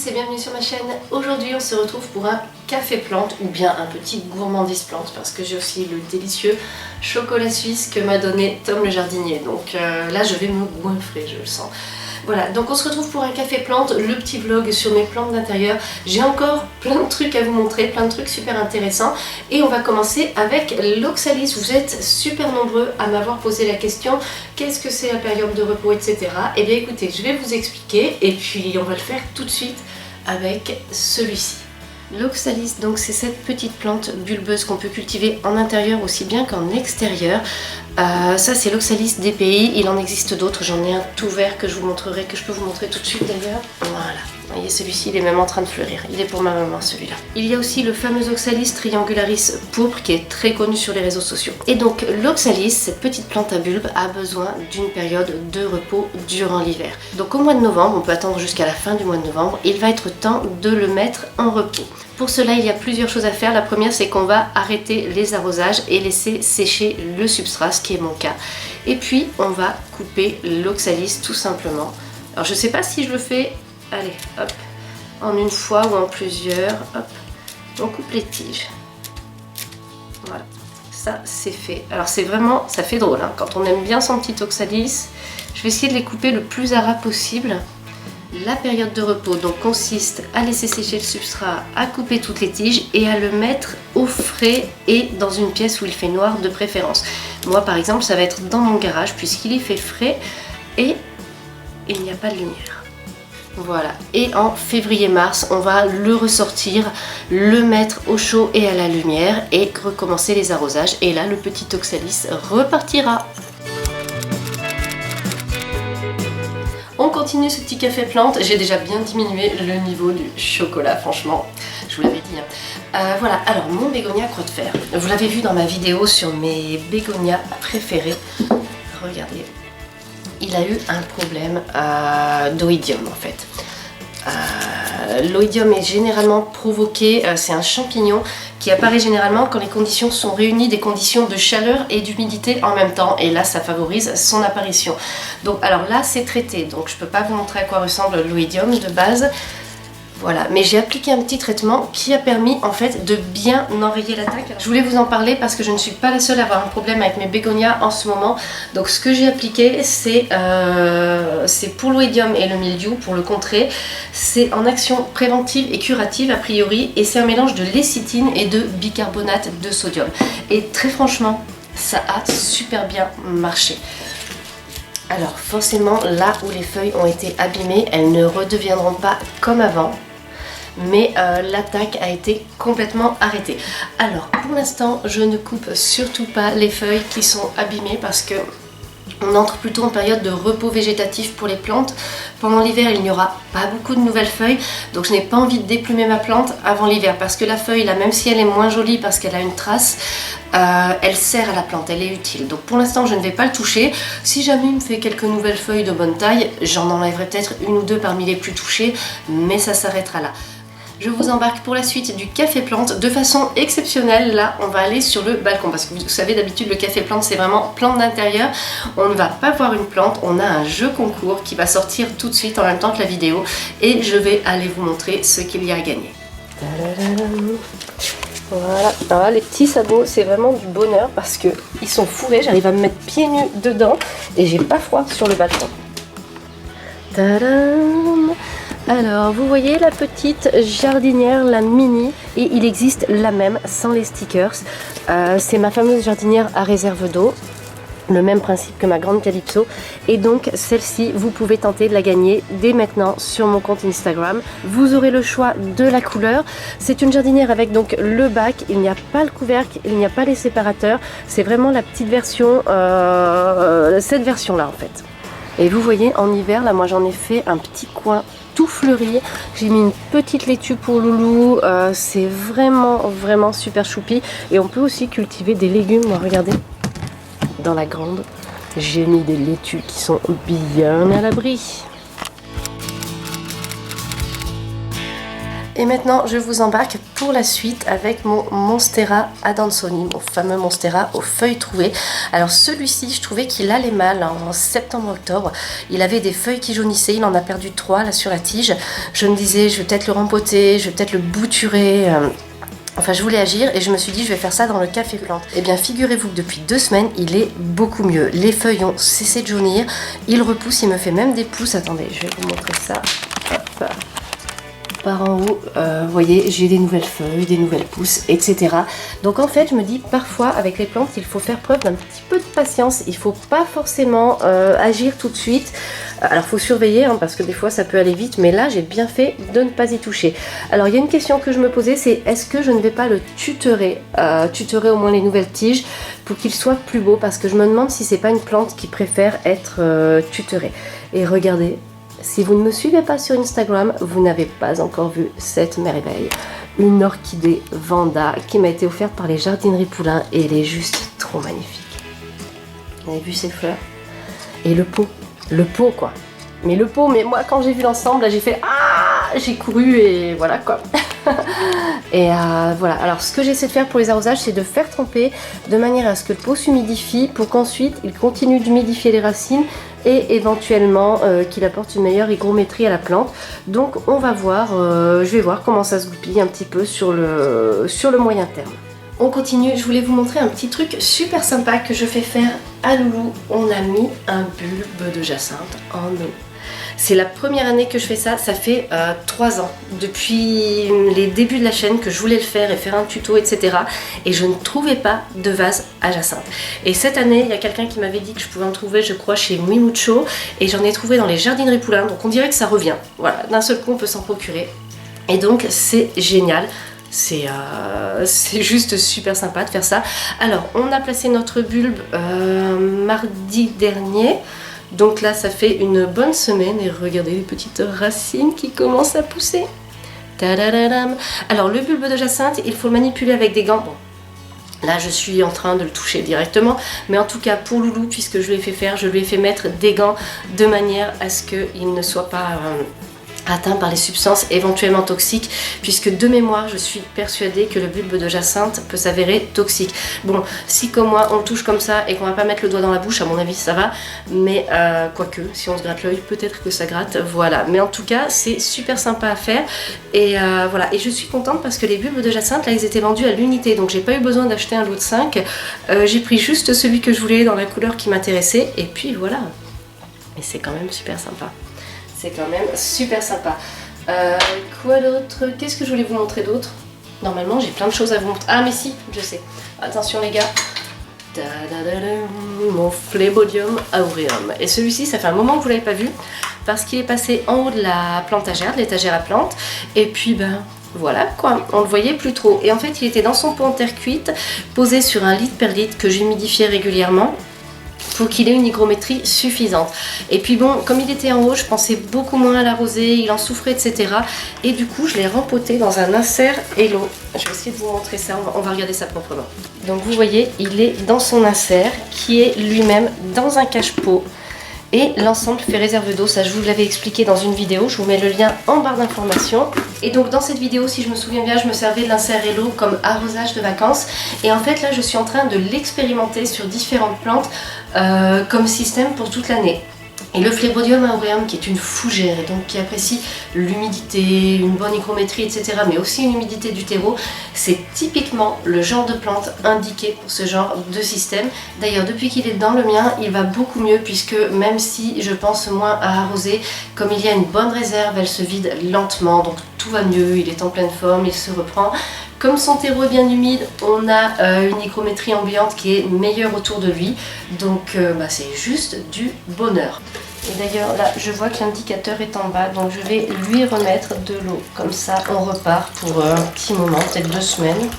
tous et bienvenue sur ma chaîne. Aujourd'hui on se retrouve pour un café plante ou bien un petit gourmandise plante parce que j'ai aussi le délicieux chocolat suisse que m'a donné Tom le jardinier. Donc là je vais me goinfrer, je le sens. Voilà, donc on se retrouve pour un café plante, le petit vlog sur mes plantes d'intérieur. J'ai encore plein de trucs à vous montrer, plein de trucs super intéressants. Et on va commencer avec l'oxalis. Vous êtes super nombreux à m'avoir posé la question, qu'est-ce que c'est la période de repos, etc. Eh bien écoutez, je vais vous expliquer et puis on va le faire tout de suite avec celui-ci. L'oxalis, donc c'est cette petite plante bulbeuse qu'on peut cultiver en intérieur aussi bien qu'en extérieur. Ça c'est l'oxalis DPI, il en existe d'autres, j'en ai un tout vert que je vous montrerai, que je peux vous montrer tout de suite d'ailleurs. Voilà, vous voyez celui-ci il est même en train de fleurir, il est pour ma maman celui-là. Il y a aussi le fameux oxalis triangularis pourpre qui est très connu sur les réseaux sociaux. Et donc l'oxalis, cette petite plante à bulbe, a besoin d'une période de repos durant l'hiver. Donc au mois de novembre, on peut attendre jusqu'à la fin du mois de novembre, il va être temps de le mettre en repos. Pour cela, il y a plusieurs choses à faire. La première, c'est qu'on va arrêter les arrosages et laisser sécher le substrat, ce qui est mon cas. Et puis, on va couper l'oxalis tout simplement. Alors, je ne sais pas si je le fais, allez, hop, en une fois ou en plusieurs. Hop, on coupe les tiges. Voilà, ça c'est fait. Alors, c'est vraiment, ça fait drôle, hein. Quand on aime bien son petit oxalis, je vais essayer de les couper le plus à ras possible. La période de repos donc consiste à laisser sécher le substrat, à couper toutes les tiges et à le mettre au frais et dans une pièce où il fait noir de préférence. Moi par exemple ça va être dans mon garage puisqu'il y fait frais et il n'y a pas de lumière. Voilà, et en février-mars on va le ressortir, le mettre au chaud et à la lumière et recommencer les arrosages et là le petit oxalis repartira. On continue ce petit café plante, j'ai déjà bien diminué le niveau du chocolat, franchement, je vous l'avais dit. Voilà, alors mon bégonia croix de fer, vous l'avez vu dans ma vidéo sur mes bégonias préférés, regardez, il a eu un problème d'oïdium en fait. L'oïdium est généralement provoqué, c'est un champignon qui apparaît généralement quand les conditions sont réunies, des conditions de chaleur et d'humidité en même temps, et là ça favorise son apparition. Donc alors là c'est traité, donc je peux pas vous montrer à quoi ressemble l'oïdium de base. Voilà, mais j'ai appliqué un petit traitement qui a permis en fait de bien enrayer l'attaque. Je voulais vous en parler parce que je ne suis pas la seule à avoir un problème avec mes bégonias en ce moment. Donc ce que j'ai appliqué c'est pour l'oïdium et le mildiou, pour le contrer. C'est en action préventive et curative a priori et c'est un mélange de lécithine et de bicarbonate de sodium. Et très franchement, ça a super bien marché. Alors forcément là où les feuilles ont été abîmées, elles ne redeviendront pas comme avant. Mais l'attaque a été complètement arrêtée. Alors pour l'instant je ne coupe surtout pas les feuilles qui sont abîmées parce que on entre plutôt en période de repos végétatif pour les plantes. Pendant l'hiver il n'y aura pas beaucoup de nouvelles feuilles, donc je n'ai pas envie de déplumer ma plante avant l'hiver parce que la feuille là, même si elle est moins jolie parce qu'elle a une trace, elle sert à la plante, elle est utile. Donc pour l'instant je ne vais pas le toucher. Si jamais il me fait quelques nouvelles feuilles de bonne taille, j'en enlèverai peut-être une ou deux parmi les plus touchées, mais ça s'arrêtera là. Je vous embarque pour la suite du café plante de façon exceptionnelle. Là, on va aller sur le balcon parce que vous savez d'habitude le café plante c'est vraiment plante d'intérieur. On ne va pas voir une plante, on a un jeu concours qui va sortir tout de suite en même temps que la vidéo et je vais aller vous montrer ce qu'il y a à gagner. Voilà, alors là, les petits sabots c'est vraiment du bonheur parce que ils sont fourrés, j'arrive à me mettre pieds nus dedans et j'ai pas froid sur le balcon. Tadam! Alors, vous voyez la petite jardinière, la mini, et il existe la même sans les stickers. C'est ma fameuse jardinière à réserve d'eau, le même principe que ma grande Calypso. Et donc, celle-ci, vous pouvez tenter de la gagner dès maintenant sur mon compte Instagram. Vous aurez le choix de la couleur. C'est une jardinière avec donc le bac, il n'y a pas le couvercle, il n'y a pas les séparateurs. C'est vraiment la petite version, cette version-là en fait. Et vous voyez, en hiver, là, moi j'en ai fait un petit coin tout fleuri. J'ai mis une petite laitue pour Loulou. C'est vraiment super choupi. Et on peut aussi cultiver des légumes. Moi, regardez, dans la grande, j'ai mis des laitues qui sont bien à l'abri. Et maintenant je vous embarque pour la suite avec mon Monstera Adansonii, mon fameux Monstera aux feuilles trouées. Alors celui-ci, je trouvais qu'il allait mal en septembre-octobre. Il avait des feuilles qui jaunissaient, il en a perdu 3 là sur la tige. Je me disais, je vais peut-être le rempoter, je vais peut-être le bouturer. Enfin, je voulais agir et je me suis dit, je vais faire ça dans le café plante. Et bien, figurez-vous que depuis 2 semaines, il est beaucoup mieux. Les feuilles ont cessé de jaunir, il repousse, il me fait même des pousses. Attendez, je vais vous montrer ça. Hop. Par en haut, vous voyez, j'ai des nouvelles feuilles, des nouvelles pousses, etc. Donc en fait, je me dis parfois avec les plantes, il faut faire preuve d'un petit peu de patience. Il ne faut pas forcément agir tout de suite. Alors il faut surveiller hein, parce que des fois ça peut aller vite, mais là j'ai bien fait de ne pas y toucher. Alors il y a une question que je me posais, c'est est-ce que je ne vais pas le tutorer, tutorer au moins les nouvelles tiges pour qu'il soit plus beau, parce que je me demande si c'est pas une plante qui préfère être tutorée. Et regardez. Si vous ne me suivez pas sur Instagram, vous n'avez pas encore vu cette merveille. Une orchidée Vanda qui m'a été offerte par les jardineries Poulain et elle est juste trop magnifique. Vous avez vu ces fleurs? Et le pot quoi. Mais le pot, mais moi quand j'ai vu l'ensemble, là j'ai fait ah, j'ai couru et voilà quoi. Et voilà, alors ce que j'essaie de faire pour les arrosages, c'est de faire tremper de manière à ce que le pot s'humidifie pour qu'ensuite il continue d'humidifier les racines et éventuellement qu'il apporte une meilleure hygrométrie à la plante. Donc on va voir, je vais voir comment ça se goupille un petit peu sur le moyen terme. On continue, je voulais vous montrer un petit truc super sympa que je fais faire à Loulou. On a mis un bulbe de jacinthe en eau. C'est la première année que je fais ça, ça fait 3 ans, depuis les débuts de la chaîne que je voulais le faire et faire un tuto, etc. Et je ne trouvais pas de vase à jacinthe. Et cette année, il y a quelqu'un qui m'avait dit que je pouvais en trouver, je crois, chez Muy Mucho, et j'en ai trouvé dans les jardineries Poulain, donc on dirait que ça revient. Voilà, d'un seul coup, on peut s'en procurer. Et donc, c'est génial. C'est juste super sympa de faire ça. Alors, on a placé notre bulbe mardi dernier. Donc là, ça fait une bonne semaine et regardez les petites racines qui commencent à pousser. Tadadadam. Alors le bulbe de jacinthe, il faut le manipuler avec des gants. Bon, là, je suis en train de le toucher directement, mais en tout cas pour Loulou, puisque je lui ai fait faire, je lui ai fait mettre des gants de manière à ce qu'il ne soit pas atteint par les substances éventuellement toxiques, puisque de mémoire je suis persuadée que le bulbe de jacinthe peut s'avérer toxique. Bon, si comme moi on le touche comme ça et qu'on va pas mettre le doigt dans la bouche, à mon avis ça va, mais quoique si on se gratte l'œil peut-être que ça gratte, voilà. Mais en tout cas c'est super sympa à faire et voilà. Et je suis contente parce que les bulbes de jacinthe là ils étaient vendus à l'unité, donc j'ai pas eu besoin d'acheter un lot de 5, j'ai pris juste celui que je voulais dans la couleur qui m'intéressait et puis voilà. Et c'est quand même super sympa. C'est quand même super sympa. Quoi d'autre? Qu'est-ce que je voulais vous montrer d'autre? Normalement, j'ai plein de choses à vous montrer. Ah, mais si, je sais. Attention les gars. Mon Phlebodium aureum. Et celui-ci, ça fait un moment que vous ne l'avez pas vu parce qu'il est passé en haut de la plantagère, de l'étagère à plantes. Et puis, ben voilà quoi, on le voyait plus trop. Et en fait, il était dans son pot en terre cuite, posé sur un litre per litre que j'humidifiais régulièrement, pour qu'il ait une hygrométrie suffisante. Et puis bon, comme il était en haut, je pensais beaucoup moins à l'arroser, il en souffrait, etc. Et du coup, je l'ai rempoté dans un insert Hello. Je vais essayer de vous montrer ça, on va regarder ça proprement. Donc vous voyez, il est dans son insert, qui est lui-même dans un cache-pot. Et l'ensemble fait réserve d'eau, ça je vous l'avais expliqué dans une vidéo, je vous mets le lien en barre d'informations. Et donc dans cette vidéo, si je me souviens bien, je me servais de l'insert Hello comme arrosage de vacances. Et en fait là, je suis en train de l'expérimenter sur différentes plantes comme système pour toute l'année. Et le Phlebodium aureum, qui est une fougère et donc qui apprécie l'humidité, une bonne hygrométrie, etc., mais aussi une humidité du terreau, c'est typiquement le genre de plante indiqué pour ce genre de système. D'ailleurs, depuis qu'il est dans le mien, il va beaucoup mieux puisque même si je pense moins à arroser, comme il y a une bonne réserve, elle se vide lentement, donc tout va mieux, il est en pleine forme, il se reprend. Comme son terreau est bien humide, on a une hygrométrie ambiante qui est meilleure autour de lui, donc c'est juste du bonheur. Et d'ailleurs là je vois que l'indicateur est en bas, donc je vais lui remettre de l'eau, comme ça on repart pour un petit moment, peut-être 2 semaines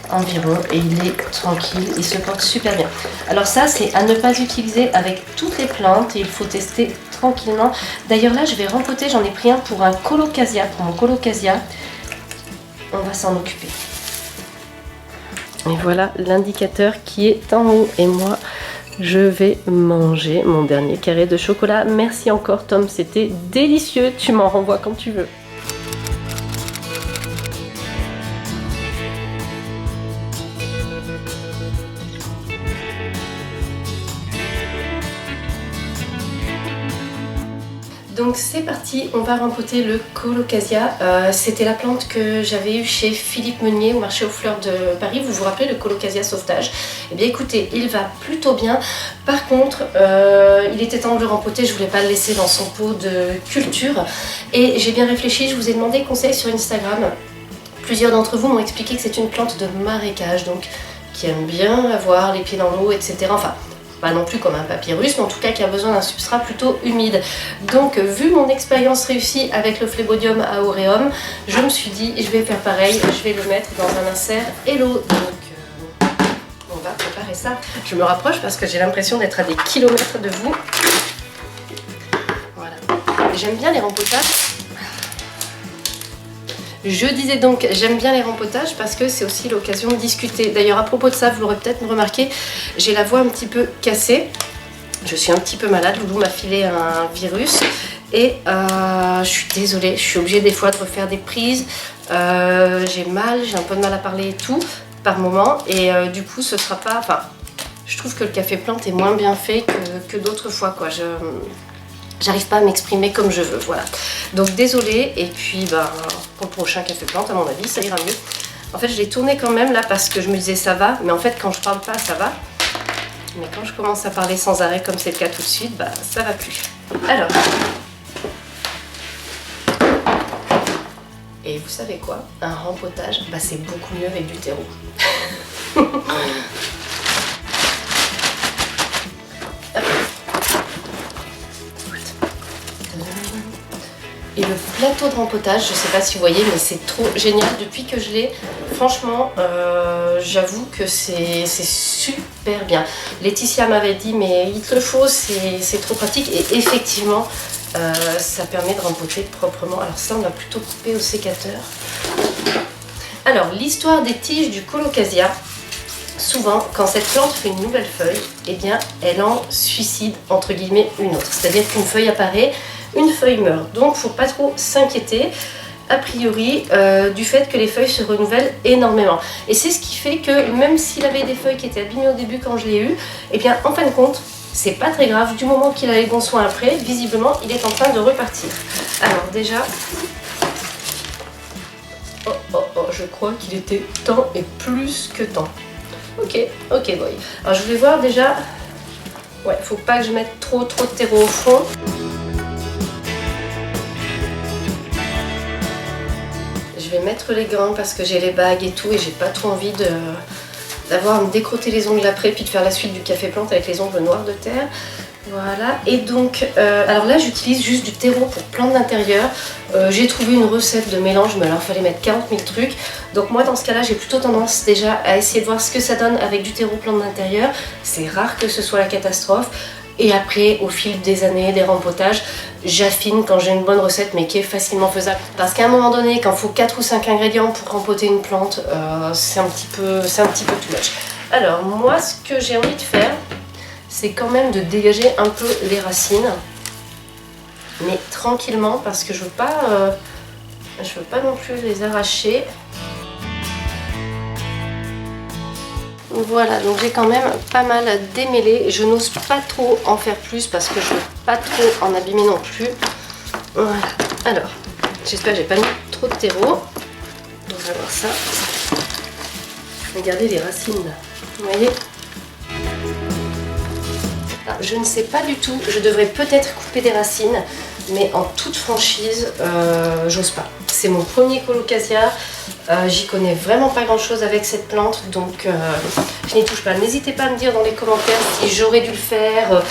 environ, et il est tranquille, il se porte super bien. Alors ça c'est à ne pas utiliser avec toutes les plantes et il faut tester tranquillement. D'ailleurs là je vais rempoter, j'en ai pris un pour un colocasia, pour mon colocasia. On va s'en occuper. Et voilà l'indicateur qui est en haut. Et moi, je vais manger mon dernier carré de chocolat. Merci encore Tom, c'était délicieux. Tu m'en renvoies quand tu veux. Donc c'est parti, on va rempoter le colocasia. C'était la plante que j'avais eue chez Philippe Meunier au marché aux fleurs de Paris. Vous vous rappelez le colocasia sauvetage? Eh bien écoutez, il va plutôt bien. Par contre, il était temps de le rempoter, je voulais pas le laisser dans son pot de culture. Et j'ai bien réfléchi, je vous ai demandé conseil sur Instagram. Plusieurs d'entre vous m'ont expliqué que c'est une plante de marécage, donc qui aime bien avoir les pieds dans l'eau, etc. Enfin, pas non plus comme un papyrus, mais en tout cas qui a besoin d'un substrat plutôt humide. Donc vu mon expérience réussie avec le Phlebodium aureum, je me suis dit je vais faire pareil, je vais le mettre dans un insert Hello. Donc on va préparer ça. Je me rapproche parce que j'ai l'impression d'être à des kilomètres de vous. Voilà. J'aime bien les rempotages. Je disais donc, j'aime bien les rempotages parce que c'est aussi l'occasion de discuter. D'ailleurs, à propos de ça, vous l'aurez peut-être remarqué, j'ai la voix un petit peu cassée. Je suis un petit peu malade, Loulou m'a filé un virus et je suis désolée, je suis obligée des fois de refaire des prises. J'ai mal, j'ai un peu de mal à parler et tout par moment et du coup, ce sera pas... Enfin, je trouve que le café plante est moins bien fait que d'autres fois, quoi. J'arrive pas à m'exprimer comme je veux, voilà. Donc désolée, et puis bah, pour le prochain café plante, à mon avis, ça ira mieux. En fait, je l'ai tourné quand même là parce que je me disais ça va, mais en fait, quand je parle pas, ça va. Mais quand je commence à parler sans arrêt, comme c'est le cas tout de suite, bah ça va plus. Alors. Et vous savez quoi? Un rempotage, bah c'est beaucoup mieux avec du terreau. Et le plateau de rempotage, je sais pas si vous voyez, mais c'est trop génial. Depuis que je l'ai, franchement, j'avoue que c'est super bien. Laetitia m'avait dit, mais il te le faut, c'est trop pratique. Et effectivement, ça permet de rempoter proprement. Alors ça, on va plutôt couper au sécateur. Alors, l'histoire des tiges du colocasia. Souvent, quand cette plante fait une nouvelle feuille, eh bien, elle en suicide, entre guillemets, une autre. C'est-à-dire qu'une feuille apparaît, une feuille meurt. Donc, il ne faut pas trop s'inquiéter, a priori, du fait que les feuilles se renouvellent énormément. Et c'est ce qui fait que, même s'il avait des feuilles qui étaient abîmées au début quand je l'ai eu, eh bien, en fin de compte, c'est pas très grave. Du moment qu'il a les bons soins après, visiblement, il est en train de repartir. Alors, déjà... je crois qu'il était temps et plus que temps. Ok, boy. Alors je voulais voir déjà... Ouais, faut pas que je mette trop de terreau au fond. Je vais mettre les gants parce que j'ai les bagues et tout et j'ai pas trop envie d'avoir à me décrotter les ongles après puis de faire la suite du café plante avec les ongles noirs de terre. Voilà, et donc, alors là j'utilise juste du terreau pour plantes d'intérieur. J'ai trouvé une recette de mélange, mais alors il fallait mettre 40 000 trucs. Donc moi dans ce cas-là, j'ai plutôt tendance déjà à essayer de voir ce que ça donne avec du terreau plantes d'intérieur. C'est rare que ce soit la catastrophe. Et après, au fil des années, des rempotages, j'affine quand j'ai une bonne recette, mais qui est facilement faisable. Parce qu'à un moment donné, quand il faut 4 ou 5 ingrédients pour rempoter une plante, c'est un petit peu too much. Alors moi, ce que j'ai envie de faire, c'est quand même de dégager un peu les racines, mais tranquillement parce que je veux pas non plus les arracher. Voilà, donc j'ai quand même pas mal démêlé. Je n'ose pas trop en faire plus parce que je veux pas trop en abîmer non plus. Voilà, alors j'espère que j'ai pas mis trop de terreau. On va voir ça. Regardez les racines là, vous voyez? Je ne sais pas du tout, je devrais peut-être couper des racines, mais en toute franchise, j'ose pas. C'est mon premier colocasia, j'y connais vraiment pas grand chose avec cette plante, donc je n'y touche pas. N'hésitez pas à me dire dans les commentaires si j'aurais dû le faire.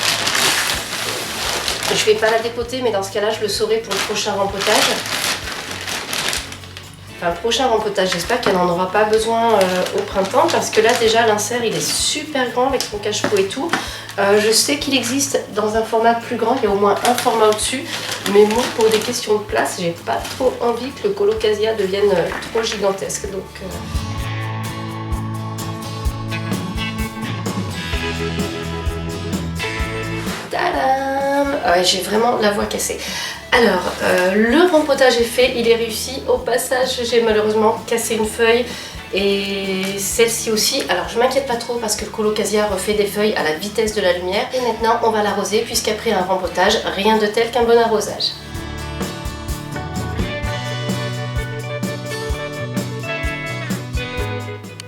Je vais pas la dépoter, mais dans ce cas-là, je le saurai pour le prochain rempotage. Enfin, le prochain rempotage, j'espère qu'elle n'en aura pas besoin au printemps, parce que là déjà l'insert il est super grand avec son cache-pot et tout. Je sais qu'il existe dans un format plus grand, il y a au moins un format au-dessus, mais moi pour des questions de place, j'ai pas trop envie que le colocasia devienne trop gigantesque. Donc, tadam! Ouais, j'ai vraiment la voix cassée. Alors, le rempotage est fait, il est réussi. Au passage, j'ai malheureusement cassé une feuille Et celle-ci aussi, alors je m'inquiète pas trop parce que le colocasia refait des feuilles à la vitesse de la lumière. Et maintenant on va l'arroser puisqu'après un rempotage, rien de tel qu'un bon arrosage.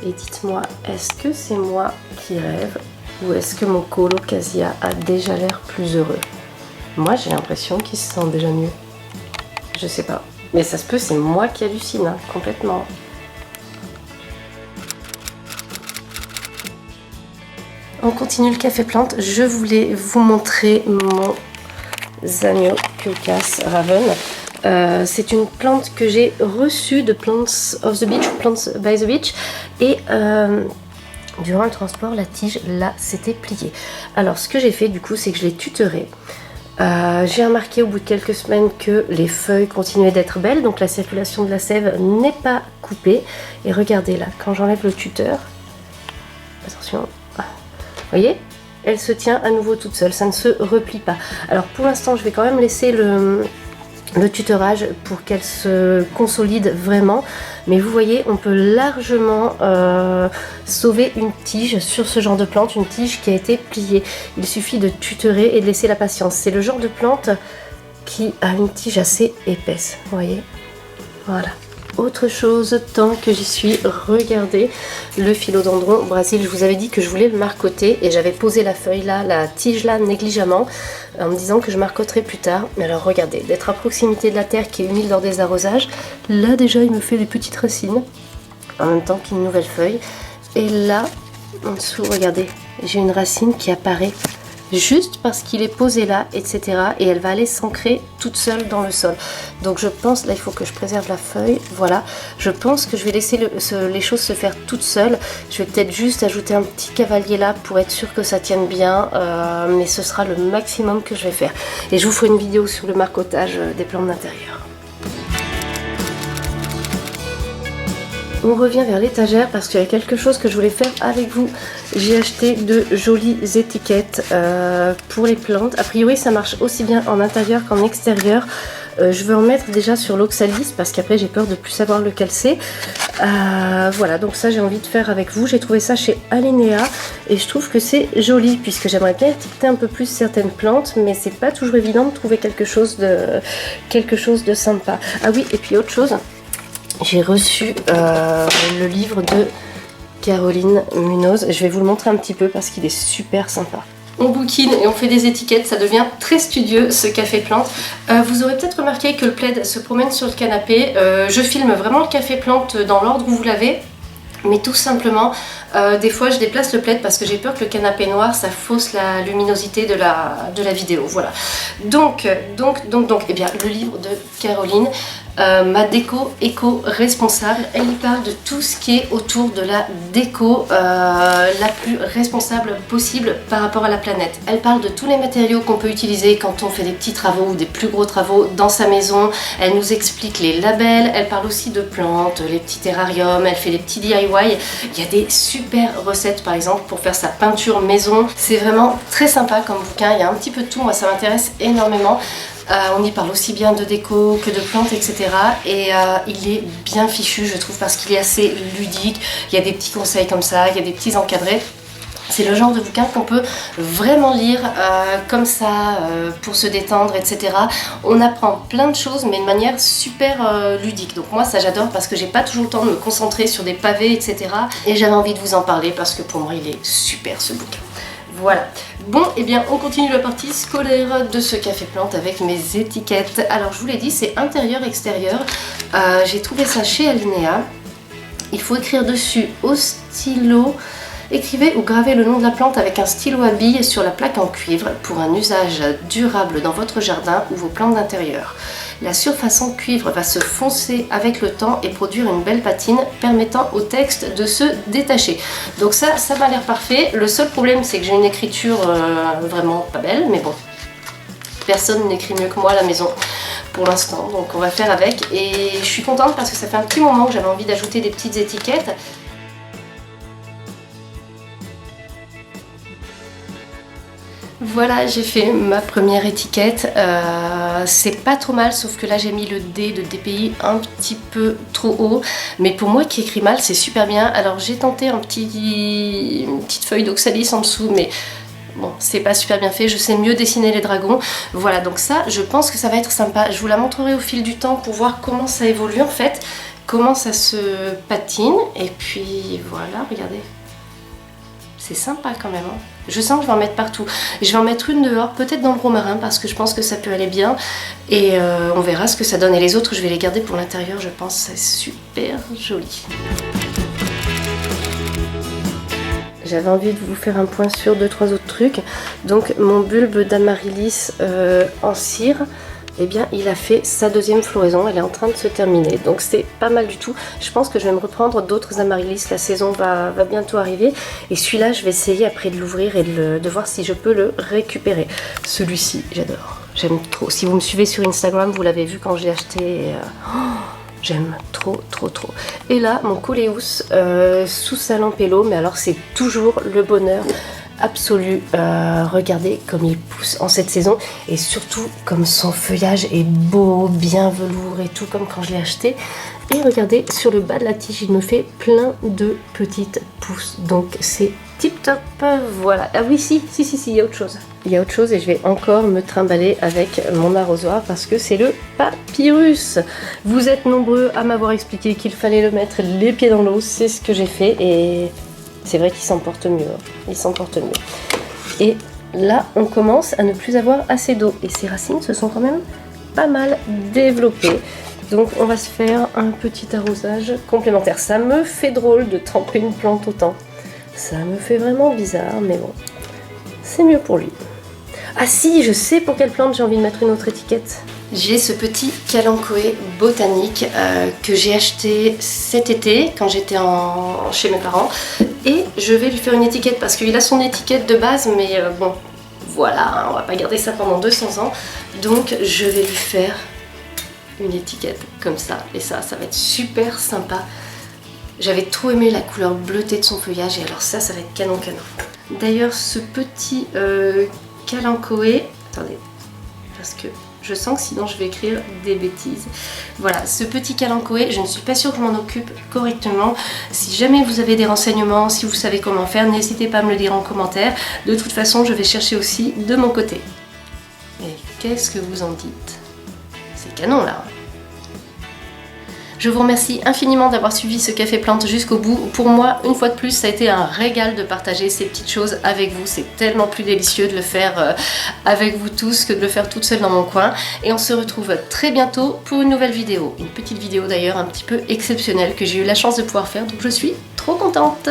Et dites-moi, est-ce que c'est moi qui rêve ou est-ce que mon colocasia a déjà l'air plus heureux? Moi j'ai l'impression qu'il se sent déjà mieux. Je sais pas. Mais ça se peut, c'est moi qui hallucine, hein, complètement. On continue le café plante. Je voulais vous montrer mon Zamioculcas Raven. C'est une plante que j'ai reçue de Plants of the Beach, Plants by the Beach. Et durant le transport, la tige, là, s'était pliée. Alors, ce que j'ai fait, du coup, c'est que je l'ai tutorée. J'ai remarqué au bout de quelques semaines que les feuilles continuaient d'être belles, donc la circulation de la sève n'est pas coupée. Et regardez là, quand j'enlève le tuteur, attention, vous voyez, elle se tient à nouveau toute seule, ça ne se replie pas. Alors pour l'instant, je vais quand même laisser le tutorage pour qu'elle se consolide vraiment, mais vous voyez, on peut largement sauver une tige sur ce genre de plante, une tige qui a été pliée. Il suffit de tutorer et de laisser la patience. C'est le genre de plante qui a une tige assez épaisse, vous voyez, voilà. Autre chose, tant que j'y suis, regardez le philodendron Brésil. Je vous avais dit que je voulais le marcoter et j'avais posé la feuille là, la tige là négligemment en me disant que je marcoterai plus tard. Mais alors regardez, d'être à proximité de la terre qui est humide lors des arrosages, là déjà il me fait des petites racines en même temps qu'une nouvelle feuille. Et là, en dessous, regardez, j'ai une racine qui apparaît juste parce qu'il est posé là, etc. Et elle va aller s'ancrer toute seule dans le sol. Donc je pense, là il faut que je préserve la feuille, voilà. Je pense que je vais laisser les choses se faire toutes seules. Je vais peut-être juste ajouter un petit cavalier là pour être sûr que ça tienne bien. Mais ce sera le maximum que je vais faire. Et je vous ferai une vidéo sur le marcotage des plantes d'intérieur. On revient vers l'étagère parce qu'il y a quelque chose que je voulais faire avec vous. J'ai acheté de jolies étiquettes pour les plantes. A priori ça marche aussi bien en intérieur qu'en extérieur. Je veux en mettre déjà sur l'oxalis parce qu'après j'ai peur de plus savoir lequel c'est. Voilà, donc ça j'ai envie de faire avec vous. J'ai trouvé ça chez Alinea et je trouve que c'est joli puisque j'aimerais bien étiqueter un peu plus certaines plantes, mais c'est pas toujours évident de trouver quelque chose de sympa. Ah oui, et puis autre chose. J'ai reçu le livre de Caroline Munoz. Je vais vous le montrer un petit peu parce qu'il est super sympa. On bouquine et on fait des étiquettes, ça devient très studieux ce café plante. Vous aurez peut-être remarqué que le plaid se promène sur le canapé. Je filme vraiment le café plante dans l'ordre où vous l'avez. Mais tout simplement, des fois je déplace le plaid parce que j'ai peur que le canapé noir ça fausse la luminosité de la vidéo. Voilà. Donc, eh bien, le livre de Caroline, ma déco éco-responsable, elle y parle de tout ce qui est autour de la déco la plus responsable possible par rapport à la planète. Elle parle de tous les matériaux qu'on peut utiliser quand on fait des petits travaux ou des plus gros travaux dans sa maison. Elle nous explique les labels, elle parle aussi de plantes, les petits terrariums, elle fait des petits DIY. Il y a des super recettes par exemple pour faire sa peinture maison. C'est vraiment très sympa comme bouquin, il y a un petit peu de tout, moi ça m'intéresse énormément. On y parle aussi bien de déco que de plantes, etc. Et il est bien fichu, je trouve, parce qu'il est assez ludique. Il y a des petits conseils comme ça, il y a des petits encadrés. C'est le genre de bouquin qu'on peut vraiment lire comme ça, pour se détendre, etc. On apprend plein de choses, mais de manière super ludique. Donc moi, ça j'adore parce que j'ai pas toujours le temps de me concentrer sur des pavés, etc. Et j'avais envie de vous en parler parce que pour moi, il est super ce bouquin. Voilà. Bon, et bien on continue la partie scolaire de ce café plante avec mes étiquettes. Alors je vous l'ai dit, c'est intérieur-extérieur. J'ai trouvé ça chez Alinea. Il faut écrire dessus au stylo. Écrivez ou gravez le nom de la plante avec un stylo à billes sur la plaque en cuivre pour un usage durable dans votre jardin ou vos plantes d'intérieur. La surface en cuivre va se foncer avec le temps et produire une belle patine permettant au texte de se détacher. Donc ça m'a l'air parfait. Le seul problème c'est que j'ai une écriture vraiment pas belle, mais bon, personne n'écrit mieux que moi à la maison pour l'instant, donc on va faire avec. Et je suis contente parce que ça fait un petit moment que j'avais envie d'ajouter des petites étiquettes. Voilà, j'ai fait ma première étiquette. C'est pas trop mal, sauf que là j'ai mis le D de DPI un petit peu trop haut. Mais pour moi qui écris mal, c'est super bien. Alors j'ai tenté une petite feuille d'oxalis en dessous, mais bon, c'est pas super bien fait. Je sais mieux dessiner les dragons. Voilà, donc ça, je pense que ça va être sympa. Je vous la montrerai au fil du temps pour voir comment ça évolue en fait. Comment ça se patine. Et puis voilà, regardez. C'est sympa quand même, hein. Je sens que je vais en mettre partout. Je vais en mettre une dehors, peut-être dans le romarin, parce que je pense que ça peut aller bien. Et on verra ce que ça donne. Et les autres, je vais les garder pour l'intérieur, je pense. C'est super joli. J'avais envie de vous faire un point sur 2-3 autres trucs. Donc mon bulbe d'amaryllis en cire, eh bien il a fait sa deuxième floraison, elle est en train de se terminer, donc c'est pas mal du tout. Je pense que je vais me reprendre d'autres amaryllis, la saison va bientôt arriver, et celui-là je vais essayer après de l'ouvrir et de voir si je peux le récupérer. Celui-ci j'adore, j'aime trop. Si vous me suivez sur Instagram, vous l'avez vu quand je l'ai acheté. J'aime trop. Et là, mon coléus sous sa lampello, mais alors c'est toujours le bonheur absolu. Regardez comme il pousse en cette saison et surtout comme son feuillage est beau, bien velours et tout, comme quand je l'ai acheté. Et regardez, sur le bas de la tige, il me fait plein de petites pousses. Donc c'est tip top. Voilà. Ah oui, si, il y a autre chose. Il y a autre chose et je vais encore me trimballer avec mon arrosoir parce que c'est le papyrus. Vous êtes nombreux à m'avoir expliqué qu'il fallait le mettre les pieds dans l'eau. C'est ce que j'ai fait et c'est vrai qu'il s'emporte mieux. Il s'emporte mieux. Et là, on commence à ne plus avoir assez d'eau. Et ses racines se sont quand même pas mal développées. Donc on va se faire un petit arrosage complémentaire. Ça me fait drôle de tremper une plante autant. Ça me fait vraiment bizarre, mais bon, c'est mieux pour lui. Ah si, je sais pour quelle plante j'ai envie de mettre une autre étiquette. J'ai ce petit kalanchoé botanique que j'ai acheté cet été quand j'étais chez mes parents. Et je vais lui faire une étiquette parce qu'il a son étiquette de base, mais bon, voilà, on va pas garder ça pendant 200 ans. Donc je vais lui faire une étiquette comme ça. Et ça va être super sympa. J'avais trop aimé la couleur bleutée de son feuillage et alors ça va être canon. D'ailleurs, ce petit kalanchoé, attendez, parce que je sens que sinon je vais écrire des bêtises. Voilà, ce petit kalanchoé, je ne suis pas sûre que je m'en occupe correctement. Si jamais vous avez des renseignements, si vous savez comment faire, n'hésitez pas à me le dire en commentaire. De toute façon, je vais chercher aussi de mon côté. Et qu'est-ce que vous en dites? C'est canon là. Je vous remercie infiniment d'avoir suivi ce Café Plante jusqu'au bout. Pour moi, une fois de plus, ça a été un régal de partager ces petites choses avec vous. C'est tellement plus délicieux de le faire avec vous tous que de le faire toute seule dans mon coin. Et on se retrouve très bientôt pour une nouvelle vidéo. Une petite vidéo d'ailleurs un petit peu exceptionnelle que j'ai eu la chance de pouvoir faire, donc je suis trop contente.